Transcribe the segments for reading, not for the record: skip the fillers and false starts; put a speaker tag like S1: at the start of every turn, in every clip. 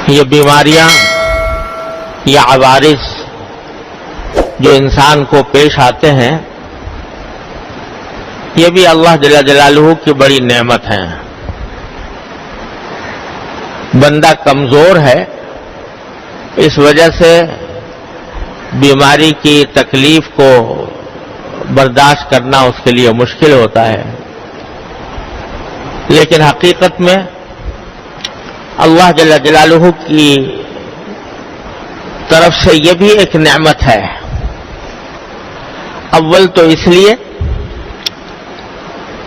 S1: یہ بیماریاں یا عوارض جو انسان کو پیش آتے ہیں یہ بھی اللہ جل جلالہ کی بڑی نعمت ہیں. بندہ کمزور ہے، اس وجہ سے بیماری کی تکلیف کو برداشت کرنا اس کے لیے مشکل ہوتا ہے، لیکن حقیقت میں اللہ جل جلالہ کی طرف سے یہ بھی ایک نعمت ہے. اول تو اس لیے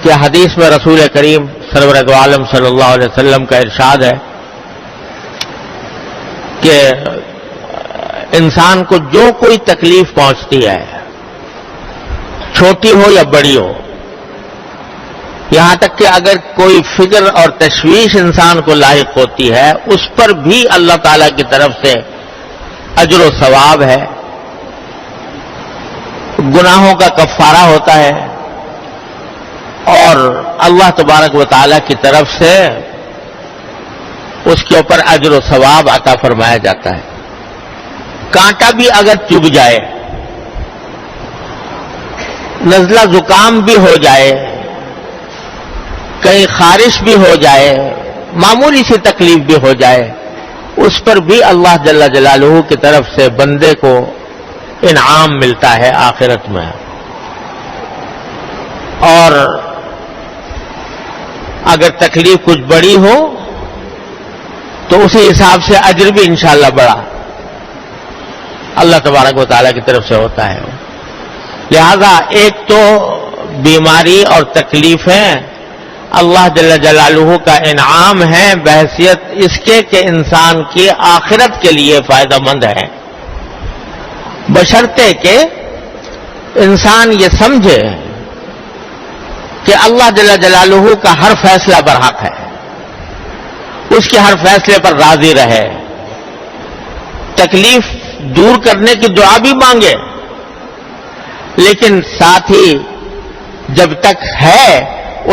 S1: کہ حدیث میں رسول کریم سرور دو عالم صلی اللہ علیہ وسلم کا ارشاد ہے کہ انسان کو جو کوئی تکلیف پہنچتی ہے، چھوٹی ہو یا بڑی ہو، یہاں تک کہ اگر کوئی فکر اور تشویش انسان کو لاحق ہوتی ہے، اس پر بھی اللہ تعالی کی طرف سے اجر و ثواب ہے، گناہوں کا کفارہ ہوتا ہے، اور اللہ تبارک و تعالی کی طرف سے اس کے اوپر اجر و ثواب عطا فرمایا جاتا ہے. کانٹا بھی اگر چبھ جائے، نزلہ زکام بھی ہو جائے، کہیں خارش بھی ہو جائے، معمولی سی تکلیف بھی ہو جائے، اس پر بھی اللہ جل جلالہ کی طرف سے بندے کو انعام ملتا ہے آخرت میں. اور اگر تکلیف کچھ بڑی ہو تو اسی حساب سے اجر بھی انشاءاللہ بڑا اللہ تبارک و تعالیٰ کی طرف سے ہوتا ہے. لہذا ایک تو بیماری اور تکلیفیں اللہ جل جلالہ کا انعام ہے بحیثیت اس کے کہ انسان کی آخرت کے لیے فائدہ مند ہے، بشرطے کہ انسان یہ سمجھے کہ اللہ جل جلالہ کا ہر فیصلہ برحق ہے، اس کے ہر فیصلے پر راضی رہے، تکلیف دور کرنے کی دعا بھی مانگے، لیکن ساتھ ہی جب تک ہے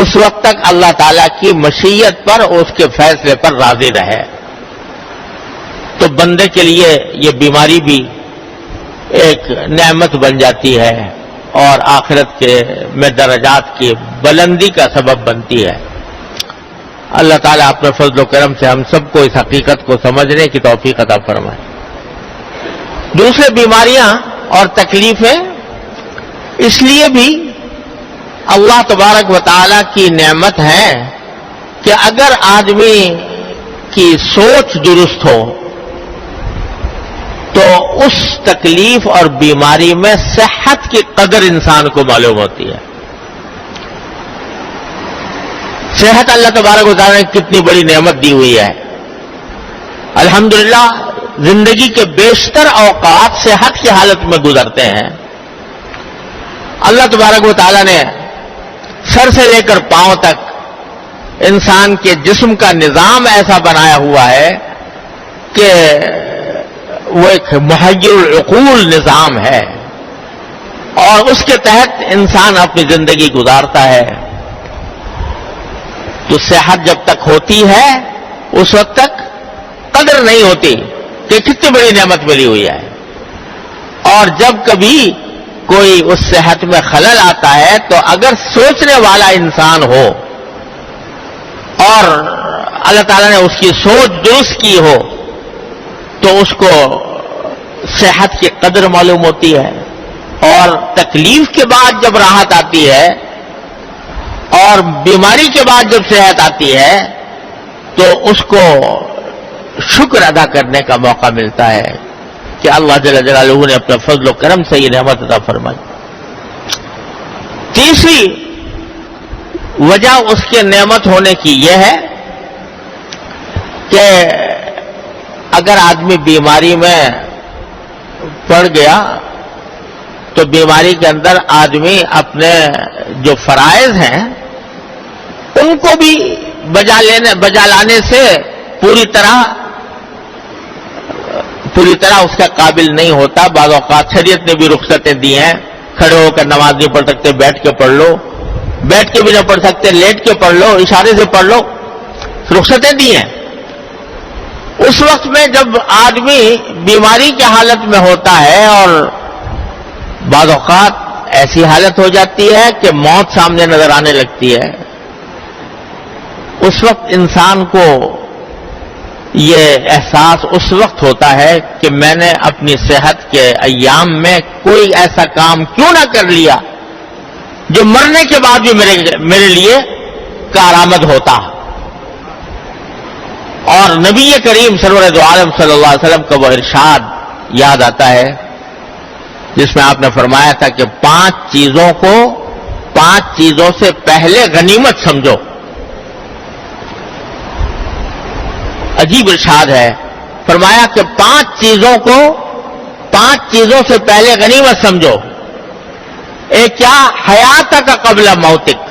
S1: اس وقت تک اللہ تعالیٰ کی مشیت پر، اس کے فیصلے پر راضی رہے. تو بندے کے لیے یہ بیماری بھی ایک نعمت بن جاتی ہے اور آخرت کے میں درجات کی بلندی کا سبب بنتی ہے. اللہ تعالیٰ اپنے فضل و کرم سے ہم سب کو اس حقیقت کو سمجھنے کی توفیق عطا فرمائے. دوسرے بیماریاں اور تکلیفیں اس لیے بھی اللہ تبارک و تعالیٰ کی نعمت ہے کہ اگر آدمی کی سوچ درست ہو تو اس تکلیف اور بیماری میں صحت کی قدر انسان کو معلوم ہوتی ہے. صحت اللہ تبارک و تعالیٰ نے کتنی بڑی نعمت دی ہوئی ہے. الحمدللہ زندگی کے بیشتر اوقات صحت کی حالت میں گزرتے ہیں. اللہ تبارک و تعالیٰ نے سر سے لے کر پاؤں تک انسان کے جسم کا نظام ایسا بنایا ہوا ہے کہ وہ ایک محیر العقول نظام ہے، اور اس کے تحت انسان اپنی زندگی گزارتا ہے. تو صحت جب تک ہوتی ہے اس وقت تک قدر نہیں ہوتی کہ کتنی بڑی نعمت ملی ہوئی ہے، اور جب کبھی کوئی اس صحت میں خلل آتا ہے تو اگر سوچنے والا انسان ہو اور اللہ تعالیٰ نے اس کی سوچ درست کی ہو تو اس کو صحت کی قدر معلوم ہوتی ہے، اور تکلیف کے بعد جب راحت آتی ہے اور بیماری کے بعد جب صحت آتی ہے تو اس کو شکر ادا کرنے کا موقع ملتا ہے کہ اللہ جل جلالہ نے اپنے فضل و کرم سے یہ نعمت عطا فرمائی. تیسری وجہ اس کے نعمت ہونے کی یہ ہے کہ اگر آدمی بیماری میں پڑ گیا تو بیماری کے اندر آدمی اپنے جو فرائض ہیں ان کو بھی بجا لانے سے پوری طرح اس کا قابل نہیں ہوتا. بعض اوقات شریعت نے بھی رخصتیں دی ہیں، کھڑے ہو کر نماز نہیں پڑھ سکتے، بیٹھ کے پڑھ لو، بیٹھ کے بھی نہیں پڑھ سکتے، لیٹ کے پڑھ لو، اشارے سے پڑھ لو، رخصتیں دی ہیں. اس وقت میں جب آدمی بیماری کی حالت میں ہوتا ہے اور بعض اوقات ایسی حالت ہو جاتی ہے کہ موت سامنے نظر آنے لگتی ہے، اس وقت انسان کو یہ احساس اس وقت ہوتا ہے کہ میں نے اپنی صحت کے ایام میں کوئی ایسا کام کیوں نہ کر لیا جو مرنے کے بعد بھی میرے لیے کارآمد ہوتا۔ اور نبی کریم سرور دو عالم صلی اللہ علیہ وسلم کا وہ ارشاد یاد آتا ہے جس میں آپ نے فرمایا تھا کہ 5 چیزوں سے پہلے غنیمت سمجھو۔ عجیب ارشاد ہے، فرمایا کہ 5 چیزوں سے پہلے غنیمت سمجھو۔ ایک کیا؟ حیاتک قبل موتک،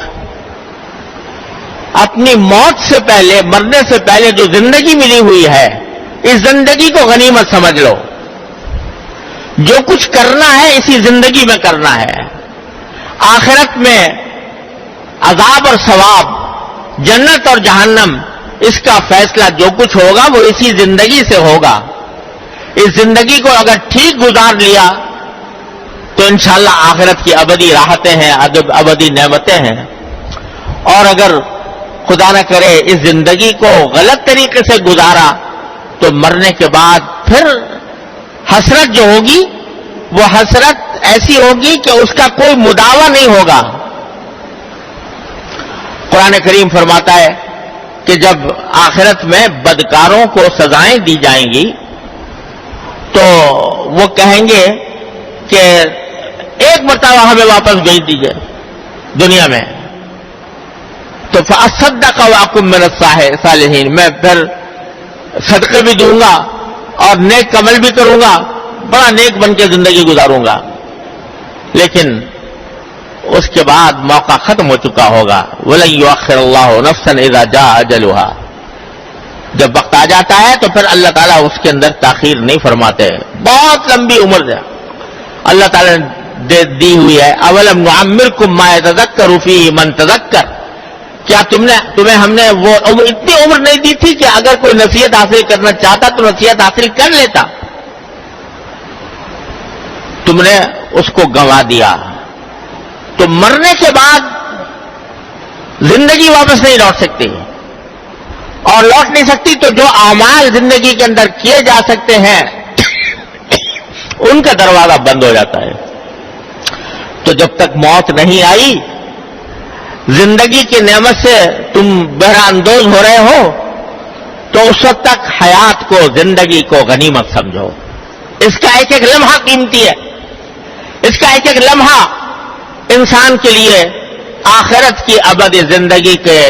S1: اپنی موت سے پہلے، مرنے سے پہلے جو زندگی ملی ہوئی ہے اس زندگی کو غنیمت سمجھ لو۔ جو کچھ کرنا ہے اسی زندگی میں کرنا ہے، آخرت میں عذاب اور ثواب، جنت اور جہنم، اس کا فیصلہ جو کچھ ہوگا وہ اسی زندگی سے ہوگا۔ اس زندگی کو اگر ٹھیک گزار لیا تو انشاءاللہ آخرت کی ابدی راحتیں ہیں، ابدی نعمتیں ہیں، اور اگر خدا نہ کرے اس زندگی کو غلط طریقے سے گزارا تو مرنے کے بعد پھر حسرت جو ہوگی وہ حسرت ایسی ہوگی کہ اس کا کوئی مداوع نہیں ہوگا۔ قرآن کریم فرماتا ہے کہ جب آخرت میں بدکاروں کو سزائیں دی جائیں گی تو وہ کہیں گے کہ ایک مرتبہ ہمیں واپس بھیج دیجیے دنیا میں، تو فَأَصَّدَّقَ وَأَكُن مِّنَ الصَّالِحِينَ، میں پھر صدقے بھی دوں گا اور نیک عمل بھی کروں گا، بڑا نیک بن کے زندگی گزاروں گا۔ لیکن اس کے بعد موقع ختم ہو چکا ہوگا۔ وَلَن يُؤَخِّرَ اللَّهُ نَفْسًا إِذَا جَاءَ أَجَلُهَا، جب وقت آ جاتا ہے تو پھر اللہ تعالیٰ اس کے اندر تاخیر نہیں فرماتے۔ بہت لمبی عمر ہے اللہ تعالیٰ نے دی ہوئی ہے۔ اولم نعمرکم ما یتذکر فیہ من تذکر، کیا تمہیں ہم نے وہ اتنی عمر نہیں دی تھی کہ اگر کوئی نصیحت حاصل کرنا چاہتا تو نصیحت حاصل کر لیتا؟ تم نے اس کو گنوا دیا۔ تو مرنے کے بعد زندگی واپس نہیں لوٹ سکتی، اور لوٹ نہیں سکتی تو جو اعمال زندگی کے اندر کیے جا سکتے ہیں ان کا دروازہ بند ہو جاتا ہے۔ تو جب تک موت نہیں آئی، زندگی کی نعمت سے تم بہرہ اندوز ہو رہے ہو، تو اس وقت تک حیات کو، زندگی کو غنیمت سمجھو۔ اس کا ایک ایک لمحہ قیمتی ہے، اس کا ایک ایک لمحہ انسان کے لیے آخرت کی ابدی زندگی کے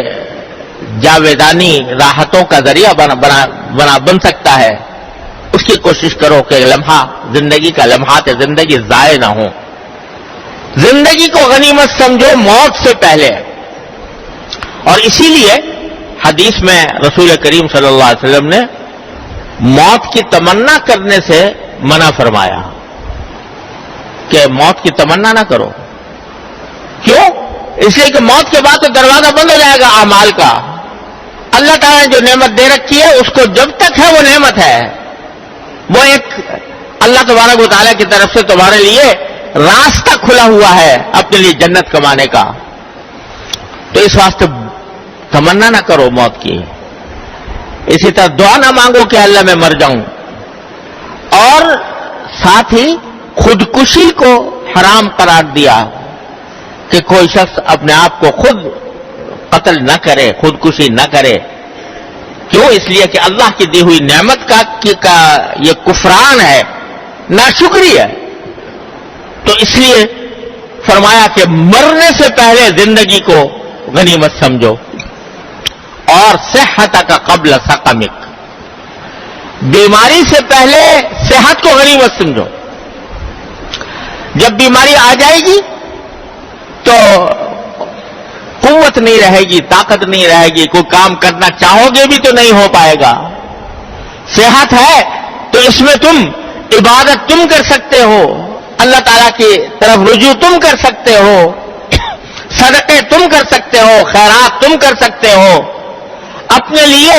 S1: جاویدانی راحتوں کا ذریعہ بن سکتا ہے۔ اس کی کوشش کرو کہ لمحہ، زندگی کا لمحات زندگی ضائع نہ ہو۔ زندگی کو غنیمت سمجھو موت سے پہلے۔ اور اسی لیے حدیث میں رسول کریم صلی اللہ علیہ وسلم نے موت کی تمنا کرنے سے منع فرمایا کہ موت کی تمنا نہ کرو۔ کیوں؟ اس لیے کہ موت کے بعد تو دروازہ بند ہو جائے گا اعمال کا۔ اللہ تعالیٰ نے جو نعمت دے رکھی ہے اس کو جب تک ہے وہ نعمت ہے، وہ ایک اللہ تبارک و تعالیٰ کی طرف سے تمہارے لیے راستہ کھلا ہوا ہے اپنے لیے جنت کمانے کا۔ تو اس واسطے تمنا نہ کرو موت کی۔ اسی طرح دعا نہ مانگو کہ اللہ میں مر جاؤں، اور ساتھ ہی خودکشی کو حرام قرار دیا کہ کوئی شخص اپنے آپ کو خود قتل نہ کرے، خودکشی نہ کرے۔ کیوں؟ اس لیے کہ اللہ کی دی ہوئی نعمت کا یہ کفران ہے، ناشکری ہے۔ تو اس لیے فرمایا کہ مرنے سے پہلے زندگی کو غنیمت سمجھو، اور صحتک قبل سقمک، بیماری سے پہلے صحت کو غنیمت سمجھو۔ جب بیماری آ جائے گی تو قوت نہیں رہے گی، طاقت نہیں رہے گی، کوئی کام کرنا چاہو گے بھی تو نہیں ہو پائے گا۔ صحت ہے تو اس میں تم عبادت تم کر سکتے ہو، اللہ تعالیٰ کی طرف رجوع تم کر سکتے ہو، صدقے تم کر سکتے ہو، خیرات تم کر سکتے ہو، اپنے لیے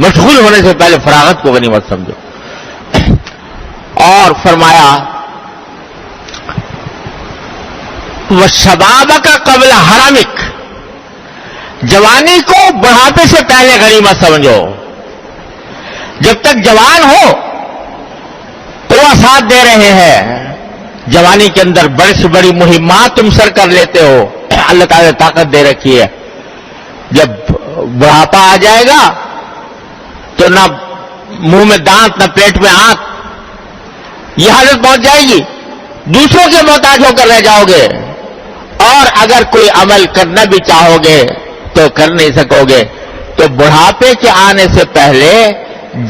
S1: مشغول ہونے سے پہلے فراغت کو غنیمت سمجھو. اور فرمایا وَشَبَابَكَ قَبْلَ حَرَمِكَ، جوانی کو بڑھاپے سے پہلے غنیمت سمجھو. جب تک جوان ہو تو وہ ساتھ دے رہے ہیں، جوانی کے اندر بڑی سے بڑی مہمات تم سر کر لیتے ہو، اللہ تعالیٰ نے طاقت دے رکھی ہے. جب بڑھاپا آ جائے گا تو نہ منہ میں دانت نہ پیٹ میں آنت، یہ حالت پہنچ جائے گی، دوسروں کے محتاج ہو کر رہ جاؤ گے. اور اگر کوئی عمل کرنا بھی چاہو گے تو کر نہیں سکو گے. تو بڑھاپے کے آنے سے پہلے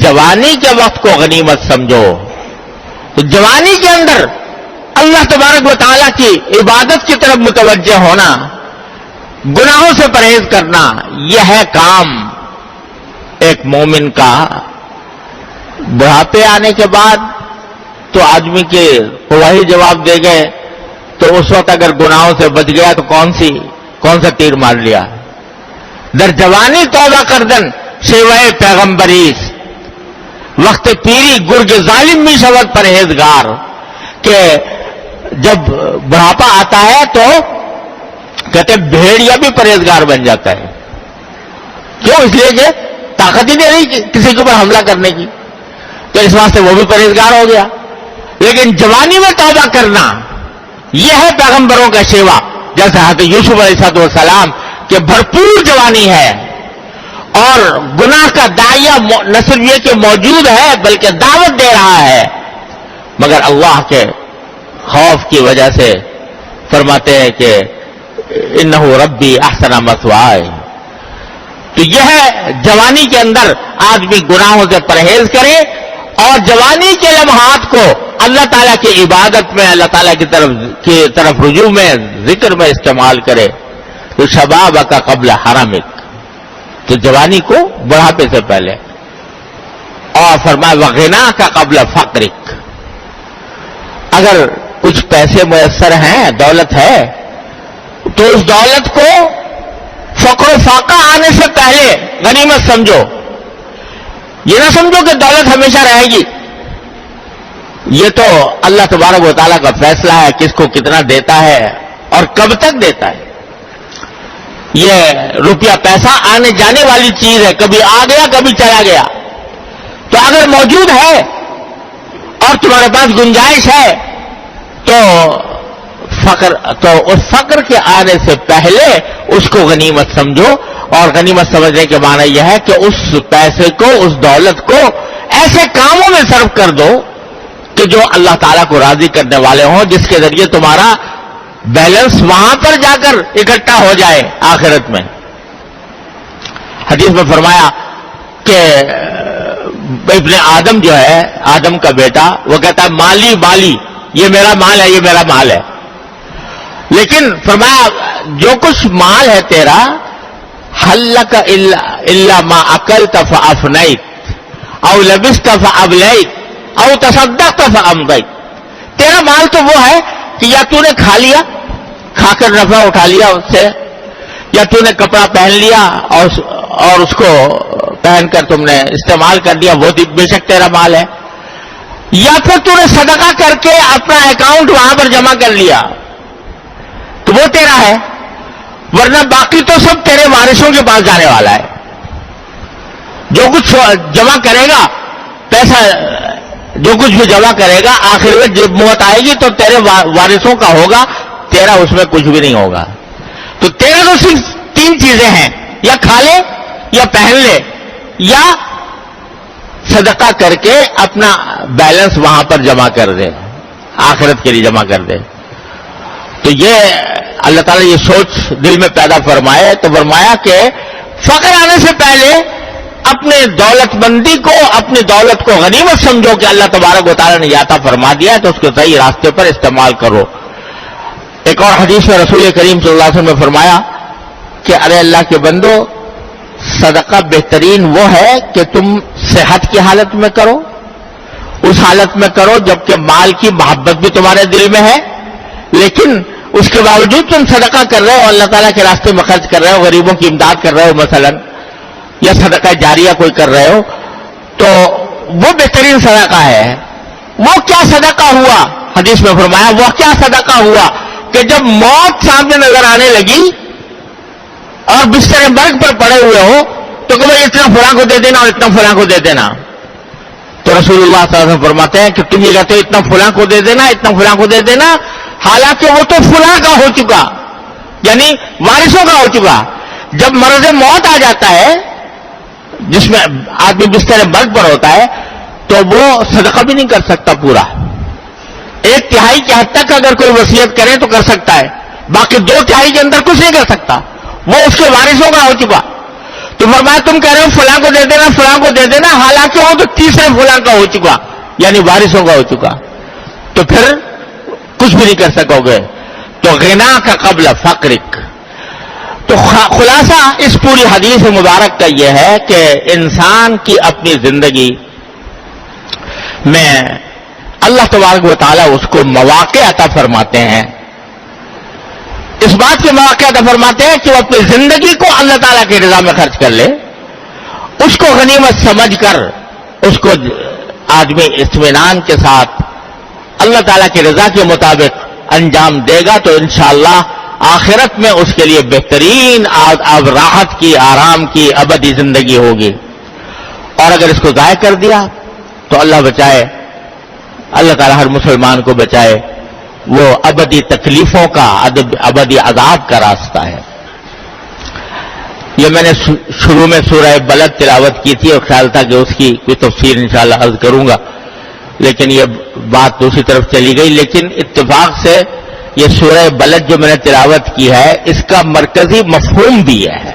S1: جوانی کے وقت کو غنیمت سمجھو. تو جوانی کے اندر اللہ تبارک و تعالیٰ کی عبادت کی طرف متوجہ ہونا، گناہوں سے پرہیز کرنا، یہ ہے کام ایک مومن کا. بڑھاپے آنے کے بعد تو آدمی کے وہی جواب دے گئے، تو اس وقت اگر گناہوں سے بچ گیا تو کون سا تیر مار لیا. در جوانی توبہ کردن سوائے پیغمبریس، وقت پیری گرگ ظالم بھی شود پرہیزگار. کہ جب بڑھاپا آتا ہے تو کہتے ہیں بھیڑیا بھی پرہیزگار بن جاتا ہے. کیوں؟ اس لیے کہ طاقت ہی نہیں رہی کسی کے اوپر حملہ کرنے کی، تو اس واسطے وہ بھی پرہیزگار ہو گیا. لیکن جوانی میں توبہ کرنا یہ ہے پیغمبروں کا شیوا. جیسے حضرت یوسف علیہ السلام کہ بھرپور جوانی ہے اور گناہ کا داعیہ نہ صرف یہ کہ موجود ہے بلکہ دعوت دے رہا ہے، مگر اللہ کے خوف کی وجہ سے فرماتے ہیں کہ انہ ربی احسن مثوائے. تو یہ ہے جوانی کے اندر آدمی گناہوں سے پرہیز کرے اور جوانی کے لمحات کو اللہ تعالیٰ کی عبادت میں، اللہ تعالیٰ کی طرف رجوع میں، ذکر میں استعمال کرے. تو شبابک قبل حرمک، تو جوانی کو بڑھاپے سے پہلے. اور فرمایا وغناک قبل فقرک، اگر کچھ پیسے میسر ہیں، دولت ہے، تو اس دولت کو فقر و فاقہ آنے سے پہلے غنیمت سمجھو. یہ نہ سمجھو کہ دولت ہمیشہ رہے گی. یہ تو اللہ تبارک و تعالیٰ کا فیصلہ ہے کس کو کتنا دیتا ہے اور کب تک دیتا ہے. یہ روپیہ پیسہ آنے جانے والی چیز ہے، کبھی آ گیا کبھی چلا گیا. تو اگر موجود ہے اور تمہارے پاس گنجائش ہے تو اس فقر کے آنے سے پہلے اس کو غنیمت سمجھو. اور غنیمت سمجھنے کے معنی یہ ہے کہ اس پیسے کو، اس دولت کو ایسے کاموں میں صرف کر دو کہ جو اللہ تعالیٰ کو راضی کرنے والے ہوں، جس کے ذریعے تمہارا بیلنس وہاں پر جا کر اکٹھا ہو جائے آخرت میں. حدیث میں فرمایا کہ ابن آدم جو ہے، آدم کا بیٹا، وہ کہتا ہے مالی مالی، یہ میرا مال ہے، یہ میرا مال ہے. لیکن فرمایا جو کچھ مال ہے تیرا، حلک الا ما اکلت فافنیت او لبست فابلیت او تصدقت فامضیت. تیرا مال تو وہ ہے کہ یا تو نے کھا لیا، کھا کر نفع اٹھا لیا اس سے، یا تو نے کپڑا پہن لیا اور اس کو پہن کر تم نے استعمال کر لیا، وہ بے شک تیرا مال ہے، یا پھر تو نے صدقہ کر کے اپنا اکاؤنٹ وہاں پر جمع کر لیا تو وہ تیرا ہے. ورنہ باقی تو سب تیرے وارثوں کے پاس جانے والا ہے. جو کچھ جمع کرے گا پیسہ، جو کچھ بھی جمع کرے گا آخر میں جب موت آئے گی تو تیرے وارثوں کا ہوگا، تیرا اس میں کچھ بھی نہیں ہوگا. تو تیرا تو صرف 3 چیزیں ہیں، یا کھا لے، یا پہن لے، یا صدقہ کر کے اپنا بیلنس وہاں پر جمع کر دے، آخرت کے لیے جمع کر دے. تو یہ اللہ تعالیٰ یہ سوچ دل میں پیدا فرمائے تو فرمایا کہ فقر آنے سے پہلے اپنے دولت مندی کو، اپنی دولت کو غنیمت سمجھو کہ اللہ تبارک و تعالیٰ نے عطا فرما دیا ہے، تو اس کو صحیح راستے پر استعمال کرو. ایک اور حدیث میں رسول کریم صلی اللہ علیہ وسلم نے فرمایا کہ ارے اللہ کے بندو، صدقہ بہترین وہ ہے کہ تم صحت کی حالت میں کرو، اس حالت میں کرو جبکہ مال کی محبت بھی تمہارے دل میں ہے، لیکن اس کے باوجود تم صدقہ کر رہے ہو، اللہ تعالیٰ کے راستے میں خرچ کر رہے ہو، غریبوں کی امداد کر رہے ہو مثلا، یا صدقہ جاریہ کوئی کر رہے ہو تو وہ بہترین صدقہ ہے. وہ کیا صدقہ ہوا؟ حدیث میں فرمایا وہ کیا صدقہ ہوا کہ جب موت سامنے نظر آنے لگی اور بستر مرگ پر پڑے ہوئے ہو تو کہ بھائی اتنا فلاں کو دے دینا اور اتنا فلاں کو دے دینا. تو رسول اللہ صلی اللہ علیہ وسلم فرماتے ہیں کہ تم یہ کہتے ہو اتنا فلاں کو دے دینا اتنا فلاں کو دے دینا، حالانکہ وہ تو فلاں کا ہو چکا، یعنی وارثوں کا ہو چکا. جب مرض موت آ جاتا ہے جس میں آدمی بستر مرگ پر ہوتا ہے تو وہ صدقہ بھی نہیں کر سکتا پورا. 1/3 کی حد تک اگر کوئی وصیت کرے تو کر سکتا ہے، باقی 2/3 کے اندر کچھ نہیں کر سکتا، وہ اس کے وارثوں کا ہو چکا. تو فرمایا تم کہہ رہے ہو فلاں کو دے دینا فلاں کو دے دینا، حالانکہ وہ تو تیسرے فلاں کا ہو چکا، یعنی وارثوں کا ہو چکا، تو پھر کچھ بھی نہیں کر سکو گے. تو غنا کا قبل فقرک. تو خلاصہ اس پوری حدیث مبارک کا یہ ہے کہ انسان کی اپنی زندگی میں اللہ تبارک و تعالیٰ اس کو مواقع عطا فرماتے ہیں، اس بات کے مواقع عطا فرماتے ہیں کہ وہ اپنی زندگی کو اللہ تعالیٰ کی رضا میں خرچ کر لے، اس کو غنیمت سمجھ کر اس کو آدمی اطمینان کے ساتھ اللہ تعالیٰ کی رضا کے مطابق انجام دے گا تو انشاءاللہ آخرت میں اس کے لیے بہترین راحت کی، آرام کی ابدی زندگی ہوگی. اور اگر اس کو ضائع کر دیا تو اللہ بچائے، اللہ تعالیٰ ہر مسلمان کو بچائے، وہ ابدی تکلیفوں کا، ابدی عذاب کا راستہ ہے. یہ میں نے شروع میں سورہ بلد تلاوت کی تھی اور خیال تھا کہ اس کی کوئی تفسیر انشاءاللہ عرض کروں گا، لیکن یہ بات دوسری طرف چلی گئی. لیکن اتفاق سے یہ سورہ بلد جو میں نے تلاوت کی ہے اس کا مرکزی مفہوم بھی ہے.